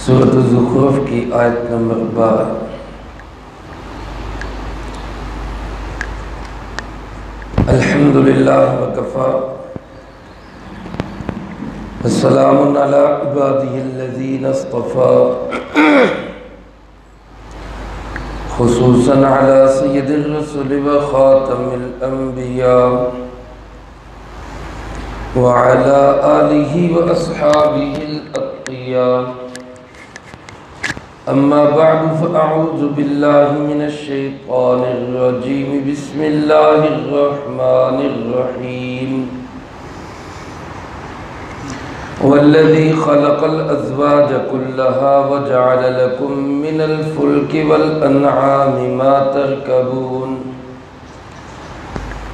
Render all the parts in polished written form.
سورۃ الزخرف کی آیت نمبر 12۔ الحمدللہ وکفی وسلام علی عبادہ الذین اصطفی، خصوصاً علی سید الرسل وخاتم الانبیاء وعلى آلہ واصحابہ الاتقیاء۔ اما بعد فاعوذ باللہ من الشیطان الرجیم، بسم اللہ الرحمن الرحیم۔ والذی خلق الازواج كلها وجعل لكم من الفلك والانعام ما تركبون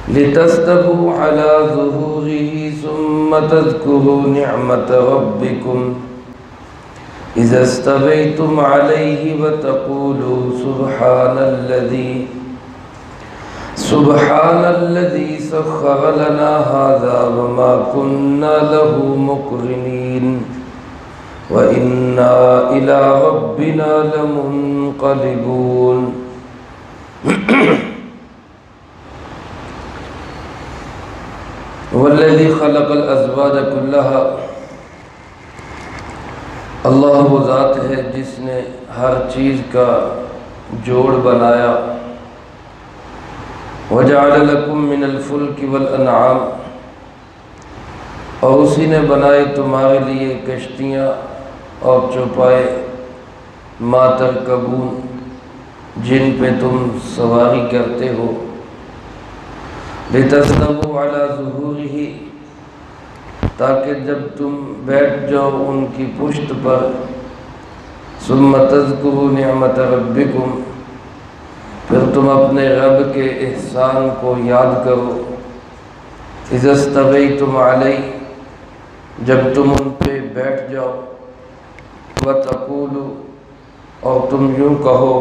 لتستووا على ظهوره ثم تذكروا نعمة ربكم إذا استويتم عليه وتقولوا سبحان الذي سخر لنا هذا وما كنا له مقرنين وإنا إلى ربنا لمنقلبون۔ والذي خلق الازواج كلها، اللہ وہ ذات ہے جس نے ہر چیز کا جوڑ بنایا۔ وجعل لكم من الفلك والانعام، اور اسی نے بنائے تمہارے لیے کشتیاں اور چوپائے، ما ترکبون، جن پہ تم سواری کرتے ہو، لتستووا علی ظہورہ، تاکہ جب تم بیٹھ جاؤ ان کی پشت پر، ثم تذکروا نعمت ربکم، پھر تم اپنے رب کے احسان کو یاد کرو، اذا استویتم علیہ، جب تم ان پہ بیٹھ جاؤ، وتقولوا، اور تم یوں کہو،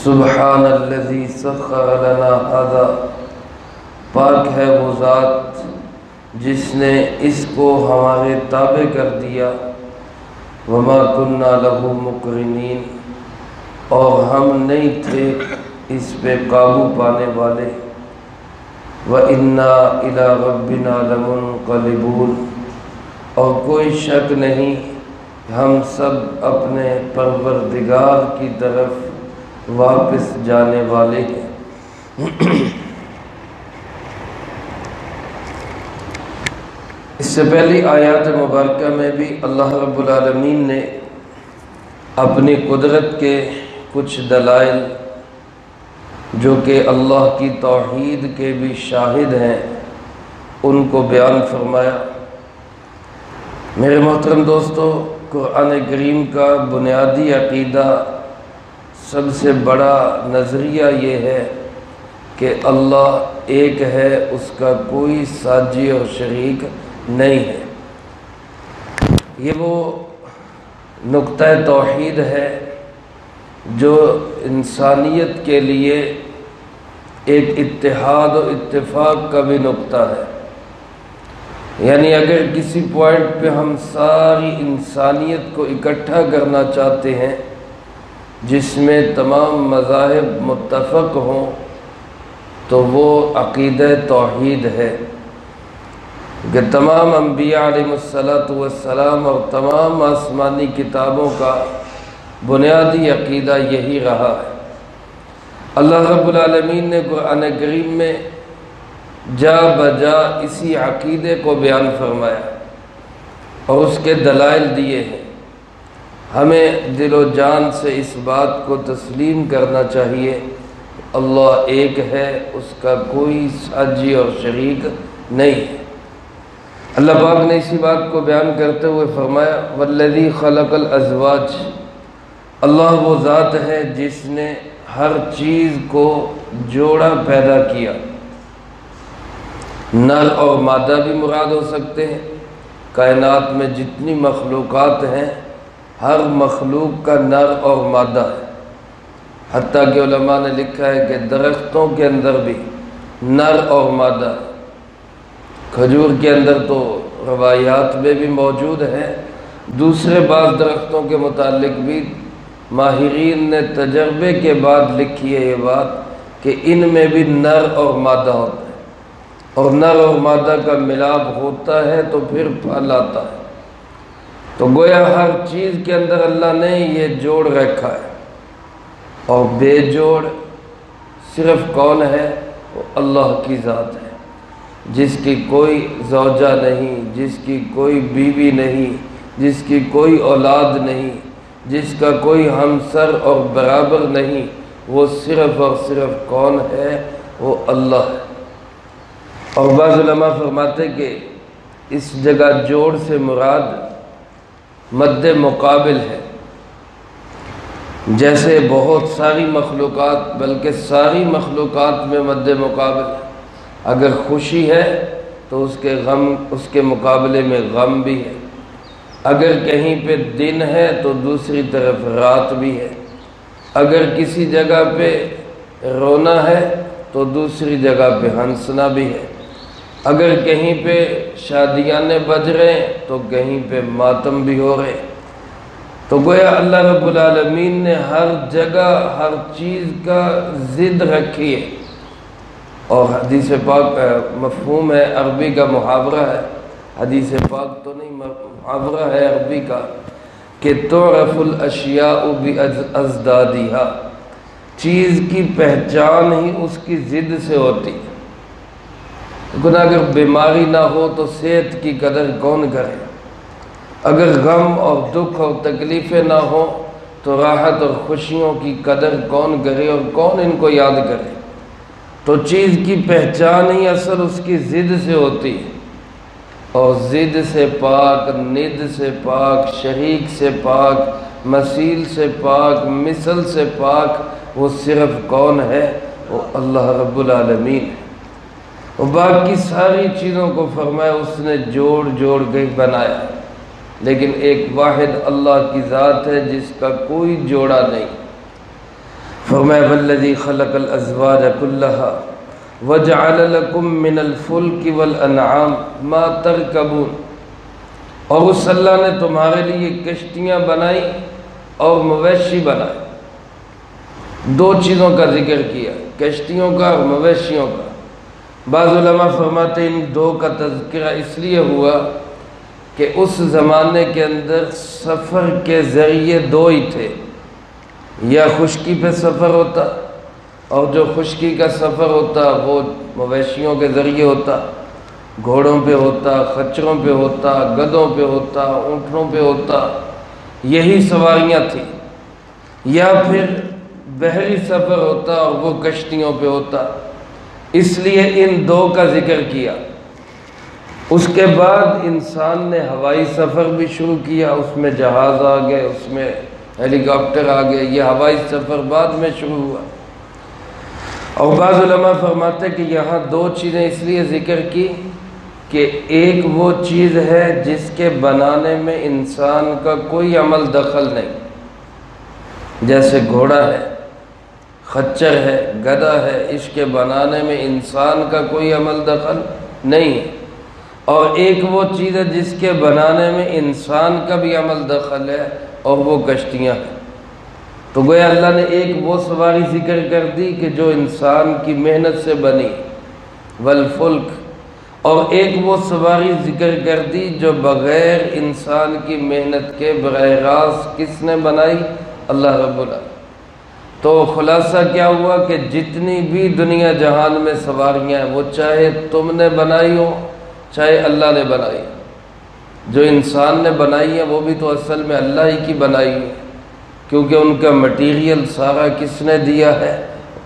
سبحان الذی سخر لنا ھذا، پاک ہے وہ ذات جس نے اس کو ہمارے تابع کر دیا، وما كنا له مقرنین، اور ہم نہیں تھے اس پہ قابو پانے والے، وَإِنَّا إِلَىٰ رَبِّنَا لَمُنْقَلِبُونَ، اور کوئی شک نہیں ہم سب اپنے پروردگار کی طرف واپس جانے والے ہیں۔ اس سے پہلی آیات مبارکہ میں بھی اللہ رب العالمین نے اپنی قدرت کے کچھ دلائل، جو کہ اللہ کی توحید کے بھی شاہد ہیں، ان کو بیان فرمایا۔ میرے محترم دوستو، قرآن کریم کا بنیادی عقیدہ، سب سے بڑا نظریہ یہ ہے کہ اللہ ایک ہے، اس کا کوئی ساجی اور شریک نہیں ہے۔ یہ وہ نقطہ توحید ہے جو انسانیت کے لیے ایک اتحاد و اتفاق کا بھی نقطہ ہے۔ یعنی اگر کسی پوائنٹ پہ ہم ساری انسانیت کو اکٹھا کرنا چاہتے ہیں جس میں تمام مذاہب متفق ہوں، تو وہ عقیدہ توحید ہے کہ تمام انبیاء علیہ السلام اور تمام آسمانی کتابوں کا بنیادی عقیدہ یہی رہا ہے۔ اللہ رب العالمین نے قرآن کریم میں جا بجا اسی عقیدے کو بیان فرمایا اور اس کے دلائل دیے ہیں۔ ہمیں دل و جان سے اس بات کو تسلیم کرنا چاہیے، اللہ ایک ہے، اس کا کوئی ساجی اور شریک نہیں ہے۔ اللہ پاک نے اسی بات کو بیان کرتے ہوئے فرمایا، والذی خلق الازواج، اللہ وہ ذات ہے جس نے ہر چیز کو جوڑا پیدا کیا۔ نر اور مادہ بھی مراد ہو سکتے ہیں۔ کائنات میں جتنی مخلوقات ہیں، ہر مخلوق کا نر اور مادہ ہے۔ حتیٰ کہ علماء نے لکھا ہے کہ درختوں کے اندر بھی نر اور مادہ ہے۔ کھجور کے اندر تو روایات میں بھی موجود ہے، دوسرے بعض درختوں کے متعلق بھی ماہرین نے تجربے کے بعد لکھی ہے یہ بات کہ ان میں بھی نر اور مادہ ہوتا ہے، اور نر اور مادہ کا ملاپ ہوتا ہے تو پھر پھل آتا ہے۔ تو گویا ہر چیز کے اندر اللہ نے یہ جوڑ رکھا ہے، اور بے جوڑ صرف کون ہے؟ وہ اللہ کی ذات ہے، جس کی کوئی زوجہ نہیں، جس کی کوئی بیوی نہیں، جس کی کوئی اولاد نہیں، جس کا کوئی ہمسر اور برابر نہیں، وہ صرف اور صرف کون ہے؟ وہ اللہ ہے۔ اور بعض علماء فرماتے کہ اس جگہ جوڑ سے مراد مد مقابل ہے، جیسے بہت ساری مخلوقات، بلکہ ساری مخلوقات میں مد مقابل ہے۔ اگر خوشی ہے تو اس کے مقابلے میں غم بھی ہے، اگر کہیں پہ دن ہے تو دوسری طرف رات بھی ہے، اگر کسی جگہ پہ رونا ہے تو دوسری جگہ پہ ہنسنا بھی ہے، اگر کہیں پہ شادیانے بج رہے ہیں تو کہیں پہ ماتم بھی ہو رہے۔ تو گویا اللہ رب العالمین نے ہر جگہ ہر چیز کا ضد رکھی ہے، اور حدیث پاک مفہوم ہے، عربی کا محاورہ ہے، حدیث پاک تو نہیں، محاورہ ہے عربی کا کہ تعرف الاشیاء بازدادها، چیز کی پہچان ہی اس کی ضد سے ہوتی ہے۔ لیکن اگر بیماری نہ ہو تو صحت کی قدر کون کرے؟ اگر غم اور دکھ اور تکلیفیں نہ ہو تو راحت اور خوشیوں کی قدر کون کرے اور کون ان کو یاد کرے؟ تو چیز کی پہچان ہی اصل اس کی ضد سے ہوتی ہے، اور ضد سے پاک، ند سے پاک، شریک سے پاک، مثیل سے پاک، مثل سے پاک وہ صرف کون ہے؟ وہ اللہ رب العالمین ہے۔ اور باقی ساری چیزوں کو فرمایا اس نے جوڑ جوڑ کے بنایا، لیکن ایک واحد اللہ کی ذات ہے جس کا کوئی جوڑا نہیں۔ فرمایا والذی خلق الازواج کلھا وجعل لکم من الفلک والانعام ما ترکبون، اور اس اللہ نے تمہارے لیے کشتیاں بنائی اور مویشی بنائے۔ دو چیزوں کا ذکر کیا، کشتیوں کا اور مویشیوں کا۔ بعض علماء فرماتے ہیں ان دو کا تذکرہ اس لیے ہوا کہ اس زمانے کے اندر سفر کے ذریعے دو ہی تھے، یا خشکی پہ سفر ہوتا، اور جو خشکی کا سفر ہوتا وہ مویشیوں کے ذریعے ہوتا، گھوڑوں پہ ہوتا، خچروں پہ ہوتا، گدھوں پہ ہوتا، اونٹوں پہ ہوتا، یہی سواریاں تھیں، یا پھر بحری سفر ہوتا اور وہ کشتیوں پہ ہوتا۔ اس لیے ان دو کا ذکر کیا۔ اس کے بعد انسان نے ہوائی سفر بھی شروع کیا، اس میں جہاز آ گئے، اس میں ہیلی کاپٹر آ گئے، یہ ہوائی سفر بعد میں شروع ہوا۔ اور بعض علماء فرماتے کہ یہاں دو چیزیں اس لیے ذکر کی کہ ایک وہ چیز ہے جس کے بنانے میں انسان کا کوئی عمل دخل نہیں، جیسے گھوڑا ہے، خچر ہے، گدھا ہے، اس کے بنانے میں انسان کا کوئی عمل دخل نہیں ہے، اور ایک وہ چیز ہے جس کے بنانے میں انسان کا بھی عمل دخل ہے، اور وہ کشتیاں ہیں۔ تو گویا اللہ نے ایک وہ سواری ذکر کر دی کہ جو انسان کی محنت سے بنی، والفلک، اور ایک وہ سواری ذکر کر دی جو بغیر انسان کی محنت کے براہ راست کس نے بنائی؟ اللہ رب العالمین۔ تو خلاصہ کیا ہوا کہ جتنی بھی دنیا جہان میں سواریاں ہیں وہ چاہے تم نے بنائی ہو چاہے اللہ نے بنائی، جو انسان نے بنائی ہے وہ بھی تو اصل میں اللہ ہی کی بنائی ہے، کیونکہ ان کا مٹیریل سارا کس نے دیا ہے؟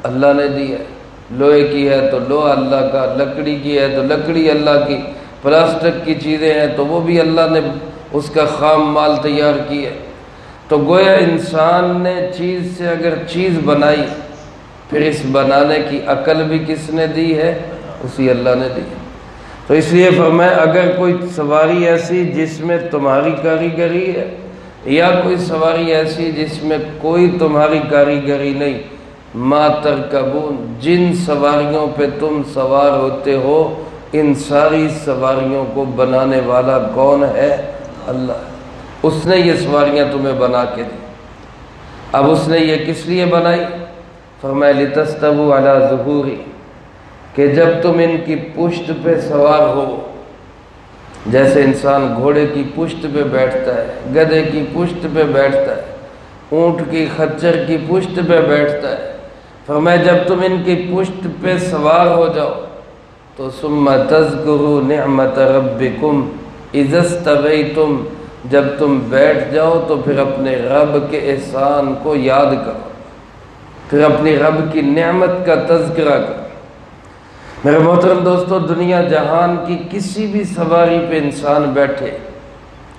اللہ نے دیا ہے۔ لوہے کی ہے تو لوہا اللہ کا، لکڑی کی ہے تو لکڑی اللہ کی، پلاسٹک کی چیزیں ہیں تو وہ بھی اللہ نے اس کا خام مال تیار کی ہے۔ تو گویا انسان نے چیز سے اگر چیز بنائی، پھر اس بنانے کی عقل بھی کس نے دی ہے؟ اسی اللہ نے دی ہے۔ تو اس لیے فرمایا اگر کوئی سواری ایسی جس میں تمہاری کاریگری ہے، یا کوئی سواری ایسی جس میں کوئی تمہاری کاریگری نہیں، ما ترکبون، جن سواریوں پہ تم سوار ہوتے ہو ان ساری سواریوں کو بنانے والا کون ہے؟ اللہ۔ اس نے یہ سواریاں تمہیں بنا کے دی۔ اب اس نے یہ کس لیے بنائی؟ فرمایا لِتَسْتَوُوا عَلَى ظُهُورِ، کہ جب تم ان کی پشت پہ سوار ہو، جیسے انسان گھوڑے کی پشت پہ بیٹھتا ہے، گدھے کی پشت پہ بیٹھتا ہے، اونٹ کی خچر کی پشت پہ بیٹھتا ہے، فرمایا جب تم ان کی پشت پہ سوار ہو جاؤ تو ثُمَّ تَذْكُرُوا نِعْمَةَ رَبِّكُمْ إِذَا اسْتَوَيْتُمْ، جب تم بیٹھ جاؤ تو پھر اپنے رب کے احسان کو یاد کرو، پھر اپنی رب کی نعمت کا تذکرہ کرو۔ میرے محترم دوستو، دنیا جہان کی کسی بھی سواری پہ انسان بیٹھے،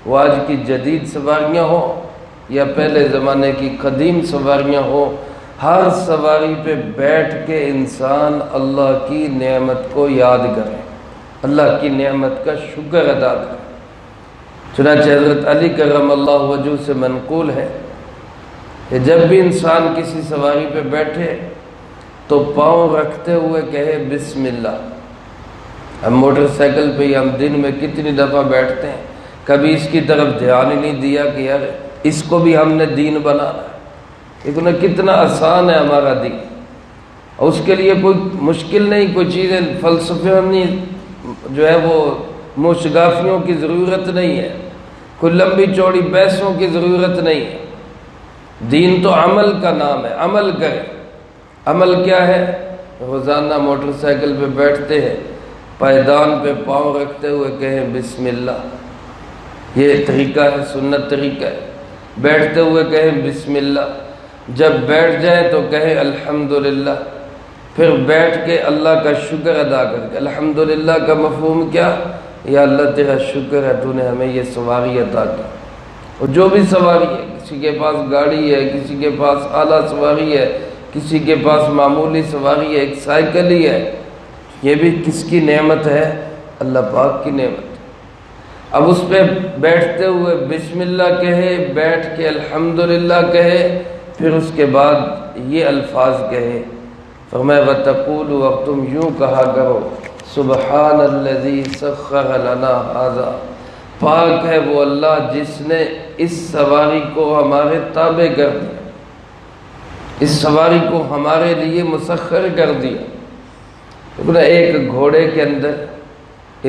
وہ آج کی جدید سواریاں ہوں یا پہلے زمانے کی قدیم سواریاں ہوں، ہر سواری پہ بیٹھ کے انسان اللہ کی نعمت کو یاد کرے، اللہ کی نعمت کا شکر ادا کرے۔ چنانچہ حضرت علی کرم اللہ وجہ سے منقول ہے کہ جب بھی انسان کسی سواری پہ بیٹھے تو پاؤں رکھتے ہوئے کہے بسم اللہ۔ ہم موٹر سائیکل پہ ہم دن میں کتنی دفعہ بیٹھتے ہیں، کبھی اس کی طرف دھیان ہی نہیں دیا کہ یار اس کو بھی ہم نے دین بنانا ہے۔ لیکن کتنا آسان ہے ہمارا دین، اور اس کے لیے کوئی مشکل نہیں، کوئی چیزیں فلسفی جو ہے وہ موشگافیوں کی ضرورت نہیں ہے، کوئی لمبی چوڑی بحثوں کی ضرورت نہیں ہے۔ دین تو عمل کا نام ہے، عمل کرے۔ عمل کیا ہے؟ روزانہ موٹر سائیکل پہ بیٹھتے ہیں، پائیدان پہ پاؤں رکھتے ہوئے کہیں بسم اللہ، یہ طریقہ ہے، سنت طریقہ ہے۔ بیٹھتے ہوئے کہیں بسم اللہ، جب بیٹھ جائیں تو کہیں الحمدللہ، پھر بیٹھ کے اللہ کا شکر ادا کر کے۔ الحمدللہ کا مفہوم کیا؟ یا اللہ تیرا شکر ہے تو نے ہمیں یہ سواری عطا کی۔ اور جو بھی سواری ہے، کسی کے پاس گاڑی ہے، کسی کے پاس اعلیٰ سواری ہے، کسی کے پاس معمولی سواری ہے، ایک سائیکل ہی ہے، یہ بھی کس کی نعمت ہے؟ اللہ پاک کی نعمت۔ اب اس پہ بیٹھتے ہوئے بسم اللہ کہے، بیٹھ کے الحمدللہ کہے، پھر اس کے بعد یہ الفاظ کہے، فرمایا وَتَقُولُ، اور تم یوں کہا کرو سبحان الذی سخر لنا ھذا، پاک ہے وہ اللہ جس نے اس سواری کو ہمارے تابع کر دیا، اس سواری کو ہمارے لیے مسخر کر دیا۔ لیکن ایک گھوڑے کے اندر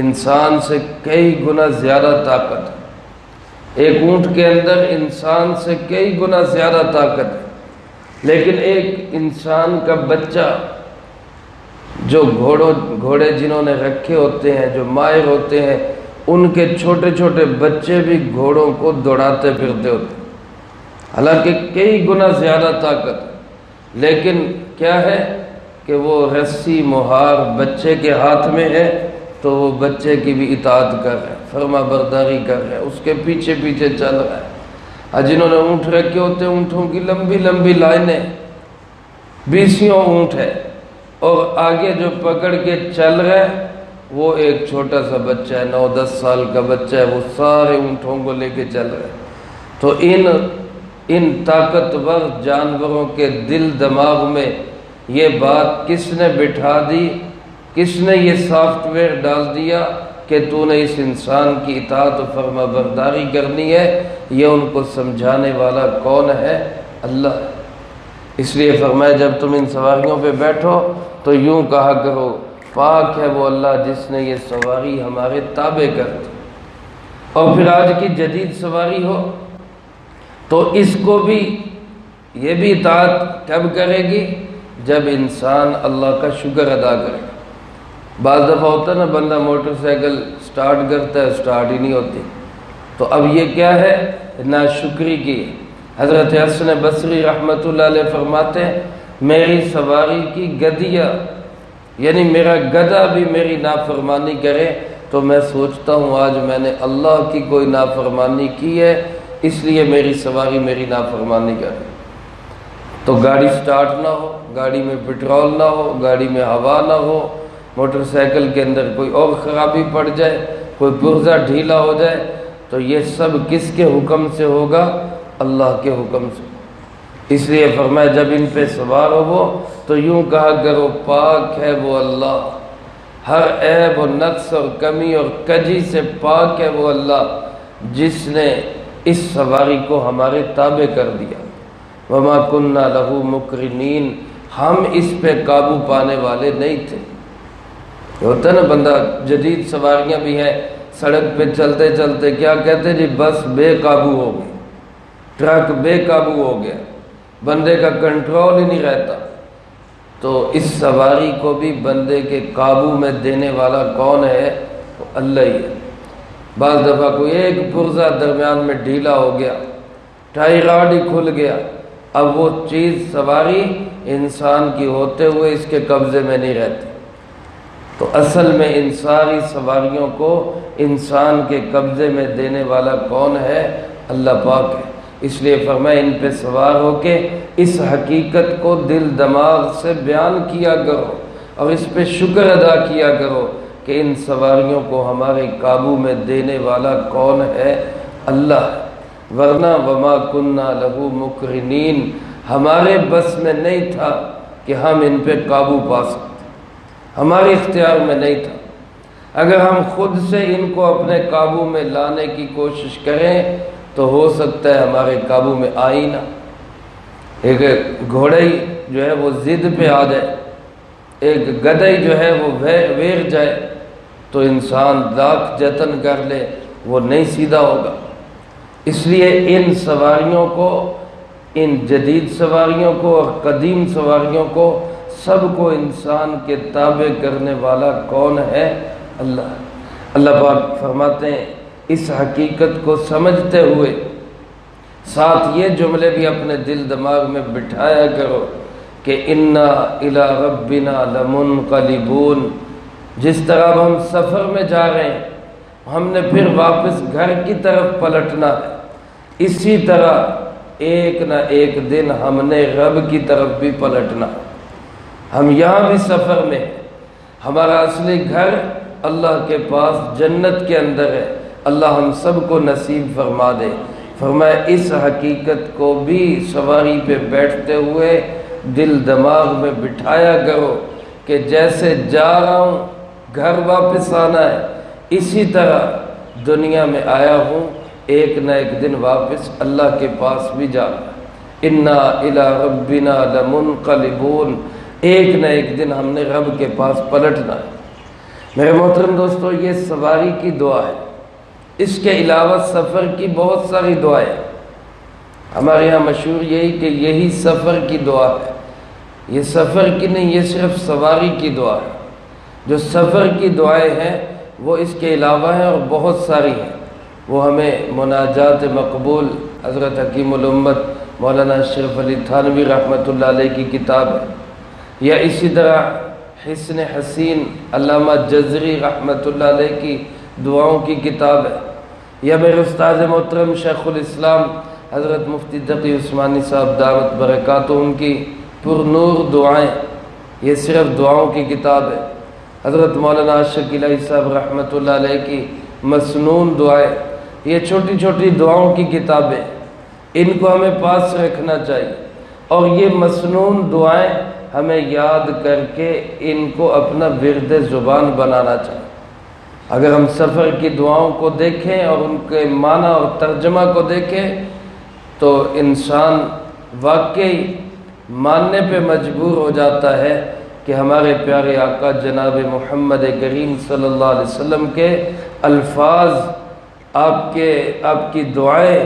انسان سے کئی گنا زیادہ طاقت ہے، ایک اونٹ کے اندر انسان سے کئی گنا زیادہ طاقت ہے، لیکن ایک انسان کا بچہ، جو گھوڑے جنہوں نے رکھے ہوتے ہیں، جو ماہر ہوتے ہیں، ان کے چھوٹے چھوٹے بچے بھی گھوڑوں کو دوڑاتے پھرتے ہوتے ہیں، حالانکہ کئی گنا زیادہ طاقت ہے، لیکن کیا ہے کہ وہ رسی مہار بچے کے ہاتھ میں ہے تو وہ بچے کی بھی اطاعت کر رہے ہیں، فرما برداری کر رہے ہیں، اس کے پیچھے پیچھے چل رہا ہے۔ اور جنہوں نے اونٹ رکھے ہوتے ہیں، اونٹوں کی لمبی لمبی لائنیں، 20 اونٹ ہے، اور آگے جو پکڑ کے چل رہا ہے وہ ایک چھوٹا سا بچہ ہے، 9-10 سال کا بچہ ہے، وہ سارے اونٹوں کو لے کے چل رہے ہیں۔ تو ان طاقتور جانوروں کے دل دماغ میں یہ بات کس نے بٹھا دی، کس نے یہ سافٹ ویئر ڈال دیا کہ تو نے اس انسان کی اطاعت و فرما برداری کرنی ہے؟ یہ ان کو سمجھانے والا کون ہے؟ اللہ ہے۔ اس لیے فرمایا جب تم ان سواریوں پہ بیٹھو تو یوں کہا کرو پاک ہے وہ اللہ جس نے یہ سواری ہمارے تابع کر دی۔ اور پھر آج کی جدید سواری ہو تو اس کو بھی، یہ بھی اطاعت کب کرے گی؟ جب انسان اللہ کا شکر ادا کرے گا۔ بعض دفعہ ہوتا ہے نا، بندہ موٹر سائیکل سٹارٹ کرتا ہے، سٹارٹ ہی نہیں ہوتی، تو اب یہ کیا ہے؟ ناشکری کی۔ حضرت حسن بصری رحمۃ اللہ علیہ فرماتے ہیں میری سواری کی گدیا، یعنی میرا گدھا بھی میری نافرمانی کرے تو میں سوچتا ہوں آج میں نے اللہ کی کوئی نافرمانی کی ہے، اس لیے میری سواری میری نافرمانی کرے۔ تو گاڑی سٹارٹ نہ ہو، گاڑی میں پٹرول نہ ہو، گاڑی میں ہوا نہ ہو، موٹر سائیکل کے اندر کوئی اور خرابی پڑ جائے، کوئی پرزہ ڈھیلا ہو جائے، تو یہ سب کس کے حکم سے ہوگا؟ اللہ کے حکم سے۔ اس لیے فرمایا جب ان پہ سوار ہو تو یوں کہا کرو پاک ہے وہ اللہ، ہر عیب و نقص اور کمی اور کجی سے پاک ہے وہ اللہ جس نے اس سواری کو ہمارے تابع کر دیا۔ وما کننا لہو مقرنین، ہم اس پہ قابو پانے والے نہیں تھے۔ ہوتا ہے نا بندہ، جدید سواریاں بھی ہیں، سڑک پہ چلتے چلتے کیا کہتے جی بس بے قابو ہو گئی، ٹرک بے قابو ہو گیا، بندے کا کنٹرول ہی نہیں رہتا۔ تو اس سواری کو بھی بندے کے قابو میں دینے والا کون ہے؟ وہ اللہ ہی ہے۔ بعض دفعہ کوئی ایک پرزہ درمیان میں ڈھیلا ہو گیا، ٹائی راڈ ہی کھل گیا، اب وہ چیز سواری انسان کی ہوتے ہوئے اس کے قبضے میں نہیں رہتی۔ تو اصل میں ان ساری سواریوں کو انسان کے قبضے میں دینے والا کون ہے؟ اللہ پاک ہے۔ اس لیے فرمایا ان پہ سوار ہو کے اس حقیقت کو دل دماغ سے بیان کیا کرو اور اس پہ شکر ادا کیا کرو کہ ان سواریوں کو ہمارے قابو میں دینے والا کون ہے؟ اللہ ہے۔ ورنہ وما کننا لہو مقرنین، ہمارے بس میں نہیں تھا کہ ہم ان پہ قابو پا سکتے، ہمارے اختیار میں نہیں تھا۔ اگر ہم خود سے ان کو اپنے قابو میں لانے کی کوشش کریں تو ہو سکتا ہے ہمارے قابو میں آئی نہ۔ ایک گھوڑے جو ہے وہ ضد پہ آ جائے، ایک گدھے جو ہے وہ ویر جائے تو انسان لاکھ جتن کر لے وہ نہیں سیدھا ہوگا۔ اس لیے ان سواریوں کو، ان جدید سواریوں کو اور قدیم سواریوں کو، سب کو انسان کے تابع کرنے والا کون ہے؟ اللہ۔ اللہ پاک فرماتے ہیں اس حقیقت کو سمجھتے ہوئے ساتھ یہ جملے بھی اپنے دل دماغ میں بٹھایا کرو کہ انا الی ربنا لمنقلبون۔ جس طرح اب ہم سفر میں جا رہے ہیں، ہم نے پھر واپس گھر کی طرف پلٹنا ہے، اسی طرح ایک نہ ایک دن ہم نے رب کی طرف بھی پلٹنا ہے۔ ہم یہاں بھی سفر میں، ہمارا اصلی گھر اللہ کے پاس جنت کے اندر ہے۔ اللہ ہم سب کو نصیب فرما دے۔ فرمایا اس حقیقت کو بھی سواری پہ بیٹھتے ہوئے دل دماغ میں بٹھایا کرو کہ جیسے جا رہا ہوں گھر واپس آنا ہے، اسی طرح دنیا میں آیا ہوں، ایک نہ ایک دن واپس اللہ کے پاس بھی جانا ہے۔ انا الی ربنا لمنقلبون، ایک نہ ایک دن ہم نے رب کے پاس پلٹنا ہے۔ میرے محترم دوستو، یہ سواری کی دعا ہے۔ اس کے علاوہ سفر کی بہت ساری دعائیں، ہمارے یہاں مشہور یہی کہ یہی سفر کی دعا ہے۔ یہ سفر کی نہیں، یہ صرف سواری کی دعا ہے۔ جو سفر کی دعائیں ہیں وہ اس کے علاوہ ہیں اور بہت ساری ہیں۔ وہ ہمیں مناجات مقبول، حضرت حکیم الامت مولانا اشرف علی تھانوی رحمۃ اللہ علیہ کی کتاب ہے، یا اسی طرح حسن حسین علامہ جزری رحمۃ اللہ علیہ کی دعاؤں کی کتاب ہے، یا میرے استاد محترم شیخ الاسلام حضرت مفتی تقی عثمانی صاحب دعوت برکاتہم کی پر نور دعائیں، یہ صرف دعاؤں کی کتاب ہے۔ حضرت مولانا عاشق الہی صاحب رحمۃ اللہ علیہ کی مسنون دعائیں، یہ چھوٹی چھوٹی دعاؤں کی کتابیں، ان کو ہمیں پاس رکھنا چاہیے، اور یہ مسنون دعائیں ہمیں یاد کر کے ان کو اپنا ورد زبان بنانا چاہیے۔ اگر ہم سفر کی دعاؤں کو دیکھیں اور ان کے معنی اور ترجمہ کو دیکھیں تو انسان واقعی ماننے پہ مجبور ہو جاتا ہے کہ ہمارے پیارے آقا جناب محمد کریم صلی اللہ علیہ وسلم کے الفاظ، آپ کی دعائیں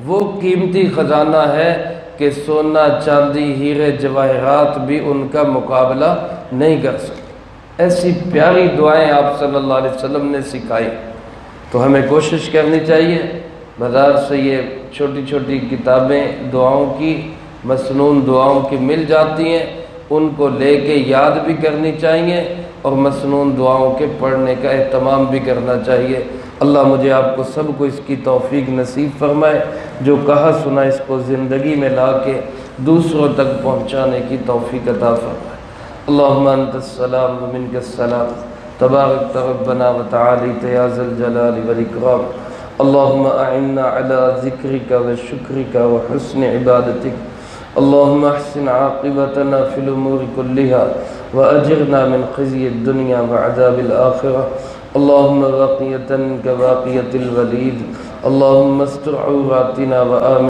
وہ قیمتی خزانہ ہے کہ سونا چاندی ہیرے جواہرات بھی ان کا مقابلہ نہیں کر سکتے۔ ایسی پیاری دعائیں آپ صلی اللہ علیہ وسلم نے سکھائی، تو ہمیں کوشش کرنی چاہیے بازار سے یہ چھوٹی چھوٹی کتابیں دعاؤں کی، مسنون دعاؤں کی مل جاتی ہیں، ان کو لے کے یاد بھی کرنی چاہیے اور مسنون دعاؤں کے پڑھنے کا اہتمام بھی کرنا چاہیے۔ اللہ مجھے آپ کو سب کو اس کی توفیق نصیب فرمائے، جو کہا سنا اس کو زندگی میں لا کے دوسروں تک پہنچانے کی توفیق عطا فرمائے۔ اللہم انت السلام ومنک السلام، تبارک ربنا وتعالیت یا ذا الجلال والاکرام۔ اللہم اعنا علی ذکرک وشکرک وحسن عبادتک۔ اللہم احسن عاقبتنا فی الامور کلہا واجرنا من خزی الدنیا وعذاب الآخرہ۔ اللہم واقیتا کواقیت الولید، اللهم استر عوراتنا وآمن